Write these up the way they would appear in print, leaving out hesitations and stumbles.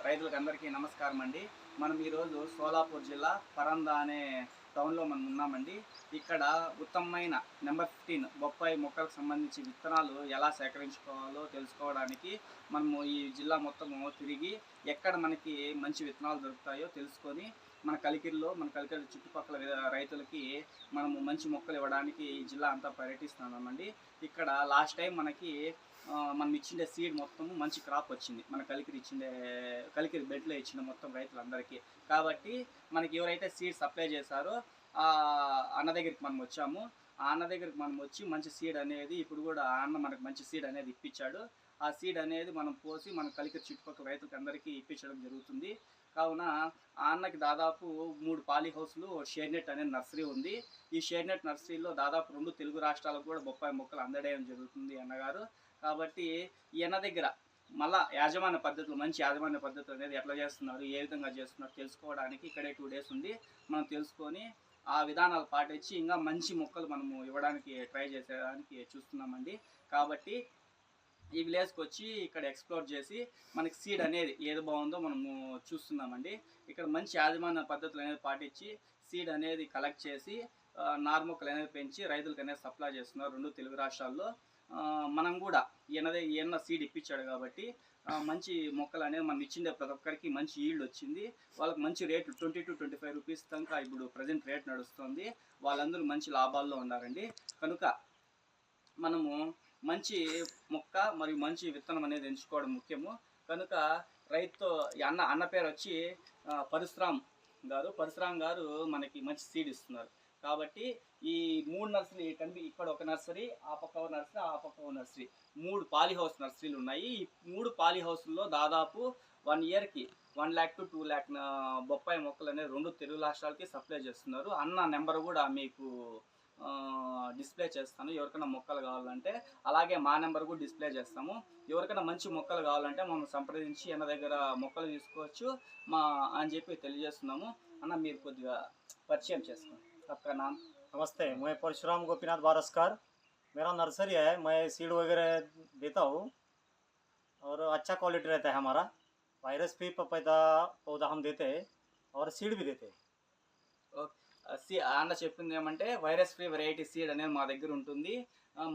రైతులకు అందరికీ నమస్కారం అండి. మనం ఈరోజు సోలాపూర్ జిల్లా పరందా అనే టౌన్లో మనం ఉన్నామండి. ఇక్కడ ఉత్తమమైన నెంబర్ 15 బొప్పాయి మొక్కలకు సంబంధించి విత్తనాలు ఎలా సేకరించుకోవాలో తెలుసుకోవడానికి మనము ఈ జిల్లా మొత్తము తిరిగి ఎక్కడ మనకి మంచి విత్తనాలు దొరుకుతాయో తెలుసుకొని మన కలికిరి చుట్టుపక్కల రైతులకి మనము మంచి మొక్కలు ఇవ్వడానికి ఈ జిల్లా అంతా పర్యటిస్తున్నామండి. ఇక్కడ లాస్ట్ టైం మనం ఇచ్చిండే సీడ్ మొత్తం మంచి క్రాప్ వచ్చింది. మన కలికిరి బెడ్లో ఇచ్చిన మొత్తం రైతులందరికీ. కాబట్టి మనకి ఎవరైతే సీడ్ సప్లై చేశారో ఆ అన్న దగ్గరికి మనం వచ్చాము. ఆ అన్న దగ్గరికి మనం వచ్చి మంచి సీడ్ అనేది ఇప్పుడు కూడా ఆ అన్న మనకు మంచి సీడ్ అనేది ఇప్పించాడు. ఆ సీడ్ అనేది మనం పోసి మన కలికిరి చుట్టుపక్కల రైతులకు అందరికీ ఇప్పించడం జరుగుతుంది. కావున ఆ అన్నకి దాదాపు 3 పాలీ హౌస్లు, షేడ్ నెట్ అనే నర్సరీ ఉంది. ఈ షేడ్ నెట్ నర్సరీలో దాదాపు 2 తెలుగు రాష్ట్రాలకు కూడా బొప్పాయి మొక్కలు అందడం జరుగుతుంది అన్నగారు. కాబట్టి ఈ అన్న దగ్గర మళ్ళా మంచి యాజమాన్య పద్ధతులు అనేది ఎట్లా చేస్తున్నారు, ఏ విధంగా చేస్తున్నారు తెలుసుకోవడానికి ఇక్కడే 2 డేస్ ఉంది మనం తెలుసుకొని ఆ విధానాలు పాటించి ఇంకా మంచి మొక్కలు మనము ఇవ్వడానికి ట్రై చేసేదానికి చూస్తున్నామండి. కాబట్టి ఈ విలేజ్కి వచ్చి ఇక్కడ ఎక్స్ప్లోర్ చేసి మనకి సీడ్ అనేది ఏది బాగుందో మనము చూస్తున్నామండి. ఇక్కడ మంచి యాజమాన్య పద్ధతులు అనేది పాటించి సీడ్ అనేది కలెక్ట్ చేసి నారు మొక్కలు అనేది పెంచి రైతులకు అనేది సప్లై చేస్తున్నారు 2 తెలుగు రాష్ట్రాల్లో. మనం కూడా ఈయన సీడ్ ఇప్పించాడు కాబట్టి మంచి మొక్కలు అనేది మనం ఇచ్చిండే ప్రతి ఒక్కరికి మంచి ఈల్డ్ వచ్చింది. వాళ్ళకి మంచి రేటు 20 to 25 రూపీస్ దాకా ఇప్పుడు ప్రజెంట్ రేట్ నడుస్తుంది. వాళ్ళందరూ మంచి లాభాల్లో ఉన్నారండి. కనుక మనము మంచి మొక్క మరియు మంచి విత్తనం అనేది ఎంచుకోవడం ముఖ్యము. కనుక రైతుతో అన్న పేరు వచ్చి పరశురామ్ గారు మనకి మంచి సీడ్ ఇస్తున్నారు. కాబట్టి ఈ 3 నర్సరీ ఇక్కడ ఒక నర్సరీ, ఆ పక్క ఒక నర్సరీ, ఆ పక్క ఒక నర్సరీ, 3 పాలీ హౌస్ నర్సరీలు ఉన్నాయి. ఈ 3 పాలీ హౌస్లో దాదాపు 1 ఇయర్కి 1 lakh to 2 lakh బొప్పాయి మొక్కలు అనేది 2 తెలుగు రాష్ట్రాలకి సప్లై చేస్తున్నారు. అన్న నెంబర్ కూడా మీకు డిస్ప్లే చేస్తాను ఎవరికైనా మొక్కలు కావాలంటే. అలాగే మా నెంబర్ కూడా డిస్ప్లే చేస్తాము. ఎవరికైనా మంచి మొక్కలు కావాలంటే మనం సంప్రదించి అన్న దగ్గర మొక్కలు తీసుకోవచ్చు అని చెప్పి తెలియజేస్తున్నాము. అన్న మీరు కొద్దిగా పరిచయం చేసుకోండి. आपका नाम? नमस्ते, मैं परशुराम गोपीनाथ बारसकर। मेरा नर्सरी है, मैं सीड वगैरह देता हूँ और अच्छा क्वालिटी रहता है हमारा। वायरस फ्री पौधा हम देते हैं और सीड भी देते हैं। అన్న చెప్పింది ఏమంటే వైరస్ ఫ్రీ వెరైటీ సీడ్ అనేది మా దగ్గర ఉంటుంది,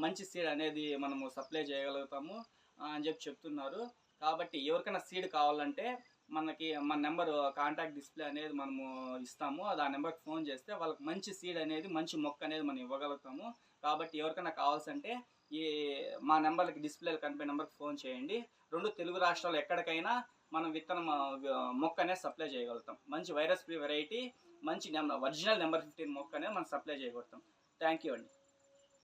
మంచి సీడ్ అనేది మనము సప్లై చేయగలుగుతాము అని చెప్తున్నారు. కాబట్టి ఎవరికైనా సీడ్ కావాలంటే మన నెంబర్ కాంటాక్ట్ డిస్ప్లే అనేది మనము ఇస్తాము. ఆ నెంబర్కి ఫోన్ చేస్తే వాళ్ళకి మంచి సీడ్ అనేది మంచి మొక్క అనేది మనం ఇవ్వగలుగుతాము. కాబట్టి ఎవరికైనా కావాల్సింటే మా నెంబర్కి డిస్ప్లేలో కనిపే నెంబర్కి ఫోన్ చేయండి. 2 తెలుగు రాష్ట్రాలు ఎక్కడికైనా మనం మొక్క అనేది సప్లై చేయగలుగుతాం. మంచి వైరస్ ఫ్రీ వెరైటీ, మంచి ఒరిజినల్ నెంబర్ 15 మొక్క అనేది మనం సప్లై చేయగలుగుతాం. థ్యాంక్ యూ అండి.